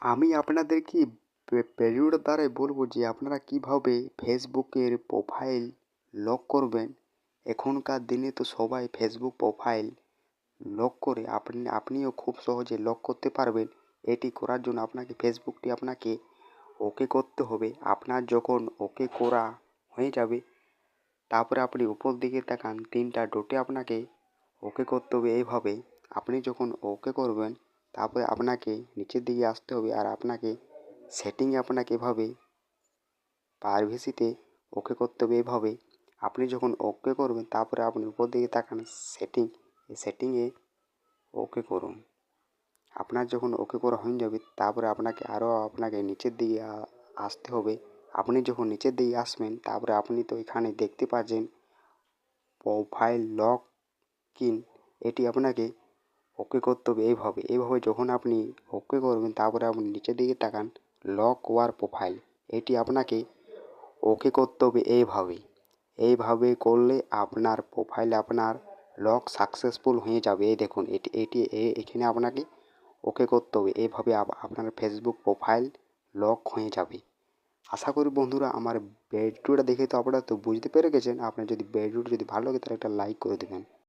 আমি আপনাদেরকে ভিডিওটার দ্বারাই বলবো যে আপনারা কীভাবে ফেসবুকের প্রোফাইল লক করবেন। এখনকার দিনে তো সবাই ফেসবুক প্রোফাইল লক করে, আপনিও খুব সহজে লক করতে পারবেন। এটি করার জন্য ফেসবুকটি আপনাকে ওকে করতে হবে। আপনার যখন ওকে করা হয়ে যাবে, তারপরে আপনি উপর দিকে তাকান, 3টা ডটে আপনাকে ওকে করতে হবে এইভাবে। আপনি যখন ওকে করবেন, তারপরে আপনাকে নিচের দিকে আসতে হবে, আর আপনাকে সেটিংয়ে এভাবে প্রাইভেসিতে ওকে করতে হবে এভাবে। আপনি যখন ওকে করবেন, তারপরে আপনি উপর দিকে তাকান, এই সেটিংয়ে ওকে করুন। আপনার যখন ওকে করা হয়ে যাবে, তারপরে আপনাকে নিচের দিকে আসতে হবে। আপনি যখন নিচের দিকে আসবেন, তারপরে আপনি তো এখানে দেখতে পাচ্ছেন প্রোফাইল লক ইন। এটি আপনাকে ওকে করতে হবে এইভাবে যখন আপনি ওকে করবেন, তারপরে আপনি নিচের দিকে তাকান, লক ওয়ার প্রোফাইল। এটি আপনাকে ওকে করতে হবে এইভাবে করলে আপনার প্রোফাইলে আপনার লক সাকসেসফুল হয়ে যাবে। এই দেখুন, এখানে আপনাকে ওকে করতে হবে এইভাবে আপনার ফেসবুক প্রোফাইল লক হয়ে যাবে। আশা করি বন্ধুরা আমার ভিডিওটা দেখে তো আপনারা তো বুঝতে পেরে গেছেন। আপনার যদি ভিডিওটা ভালো লাগে, তাহলে একটা লাইক করে দেবেন।